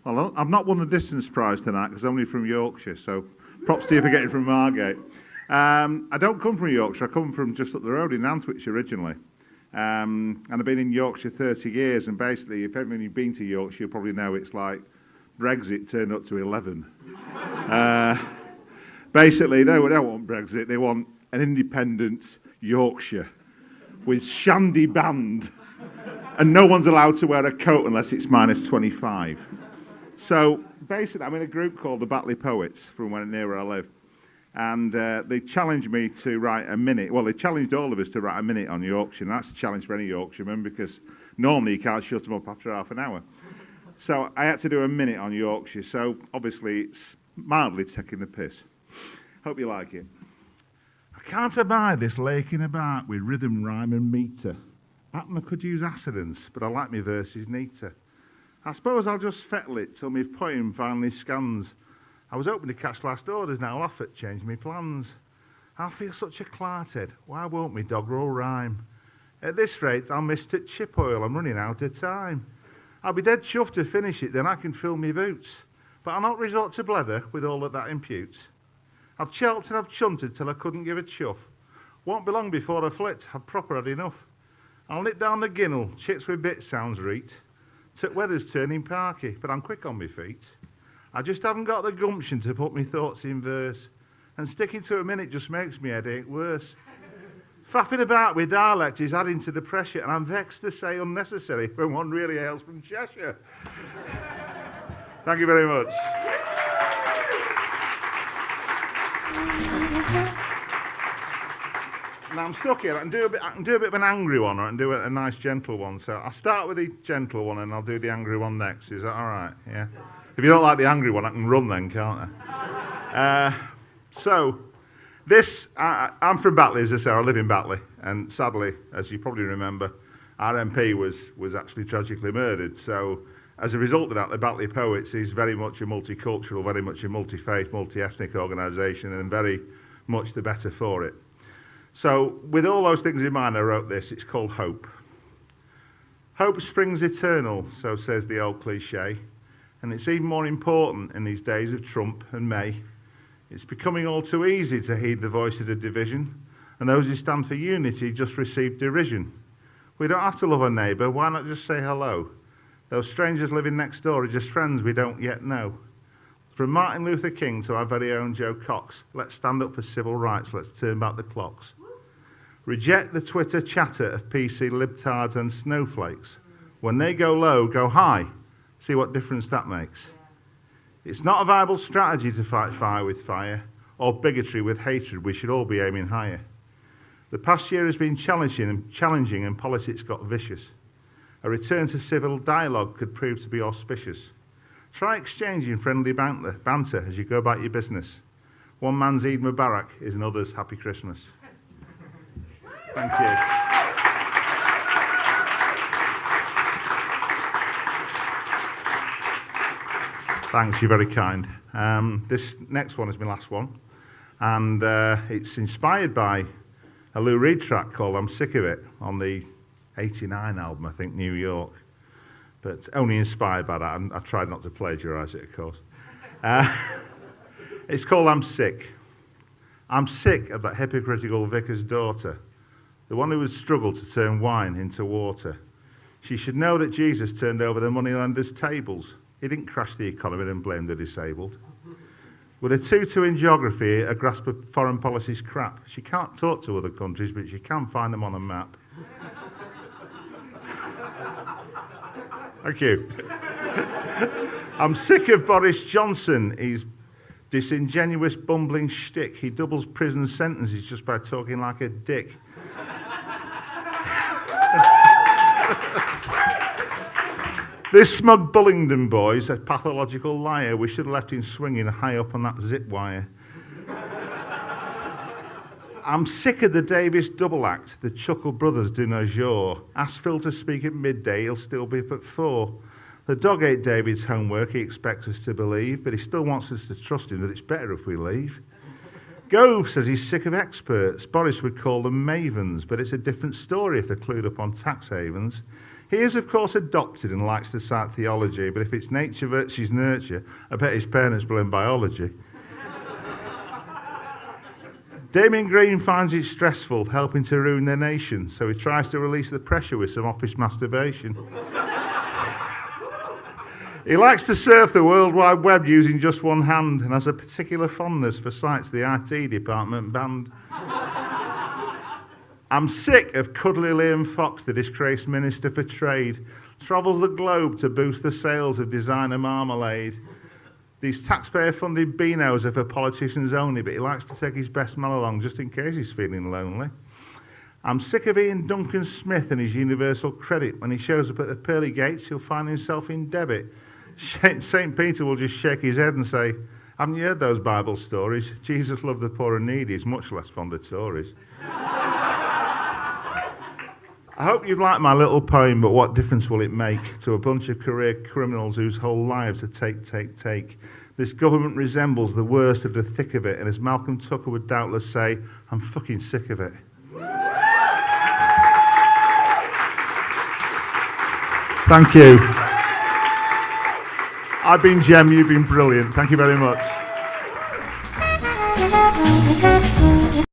Well, I've not won the distance prize tonight because I'm only from Yorkshire, so props to you for getting from Margate. I don't come from Yorkshire. I come from just up the road in Nantwich originally. And I've been in Yorkshire 30 years, and basically, if anyone you've been to Yorkshire, you'll probably know it's like Brexit turned up to 11. Basically, they don't want Brexit. They want an independent Yorkshire with shandy band, and no one's allowed to wear a coat unless it's minus 25. So basically, I'm in a group called the Batley Poets from near where I live. And they challenged me to write a minute. Well, they challenged all of us to write a minute on Yorkshire. And that's a challenge for any Yorkshireman because normally you can't shut them up after half an hour. So I had to do a minute on Yorkshire. So obviously it's mildly taking the piss. Hope you like it. I can't abide this laking about with rhythm, rhyme and meter. Happen I could use accidents, but I like my verses neater. I suppose I'll just fettle it till my poem finally scans. I was hoping to catch last orders, now I'll have to change my plans. I feel such a clarthead, why won't me doggerel rhyme? At this rate, I'll miss it chip oil, I'm running out of time. I'll be dead chuffed to finish it, then I can fill me boots. But I'll not resort to blether with all that imputes. I've chelped and I've chunted till I couldn't give a chuff. Won't be long before I flit, I've proper had enough. I'll nip down the ginnel, chits with bit sounds reet. Weather's turning parky, but I'm quick on my feet. I just haven't got the gumption to put my thoughts in verse, and sticking to a minute just makes me headache worse. Faffing about with dialect is adding to the pressure, and I'm vexed to say unnecessary when one really hails from Cheshire. Thank you very much. Now I'm stuck here. I can do a bit of an angry one, or I can do a nice gentle one. So I'll start with the gentle one, and I'll do the angry one next. Is that all right? Yeah. If you don't like the angry one, I can run then, can't I? I'm from Batley, as I say. I live in Batley, and sadly, as you probably remember, our MP was actually tragically murdered. So as a result of that, the Batley Poets is very much a multicultural, very much a multi-faith, multi-ethnic organisation, and very much the better for it. So with all those things in mind, I wrote this. It's called Hope. Hope springs eternal, so says the old cliche. And it's even more important in these days of Trump and May. It's becoming all too easy to heed the voices of division, and those who stand for unity just receive derision. We don't have to love our neighbour, why not just say hello? Those strangers living next door are just friends we don't yet know. From Martin Luther King to our very own Joe Cox, let's stand up for civil rights, let's turn back the clocks. Reject the Twitter chatter of PC libtards and snowflakes. When they go low, go high. See what difference that makes. It's not a viable strategy to fight fire with fire or bigotry with hatred. We should all be aiming higher. The past year has been challenging and politics got vicious. A return to civil dialogue could prove to be auspicious. Try exchanging friendly banter as you go about your business. One man's Eid Mubarak is another's Happy Christmas. Thank you. Thanks, you're very kind. This next one is my last one, and it's inspired by a Lou Reed track called I'm Sick of It on the 89 album, I think, New York, but only inspired by that, and I tried not to plagiarise it, of course. It's called I'm Sick. I'm sick of that hypocritical vicar's daughter, the one who would struggle to turn wine into water. She should know that Jesus turned over the moneylenders' tables. He didn't crash the economy and blame the disabled. With a 2-2 in geography, a grasp of foreign policy's crap. She can't talk to other countries, but she can find them on a map. Thank you. I'm sick of Boris Johnson. He's disingenuous, bumbling shtick. He doubles prison sentences just by talking like a dick. This smug Bullingdon boy's a pathological liar. We should have left him swinging high up on that zip wire. I'm sick of the Davis double act. The Chuckle brothers do no jour. Ask Phil to speak at midday, he'll still be up at 4. The dog ate David's homework, he expects us to believe, but he still wants us to trust him that it's better if we leave. Gove says he's sick of experts. Boris would call them mavens, but it's a different story if they're clued up on tax havens. He is, of course, adopted and likes to cite theology, but if it's nature versus nurture, I bet his parents blame biology. Damien Green finds it stressful helping to ruin their nation, so he tries to release the pressure with some office masturbation. He likes to surf the World Wide Web using just one hand and has a particular fondness for sites the IT department banned. I'm sick of cuddly Liam Fox, the disgraced Minister for Trade. Travels the globe to boost the sales of designer marmalade. These taxpayer-funded beanos are for politicians only, but he likes to take his best man along just in case he's feeling lonely. I'm sick of Ian Duncan Smith and his universal credit. When he shows up at the pearly gates, he'll find himself in debit. St. Peter will just shake his head and say, haven't you heard those Bible stories? Jesus loved the poor and needy, he's much less fond of Tories. I hope you've liked my little poem, but what difference will it make to a bunch of career criminals whose whole lives are take? This government resembles the worst of the thick of it, and as Malcolm Tucker would doubtless say, I'm fucking sick of it. Thank you. I've been Jem, you've been brilliant. Thank you very much.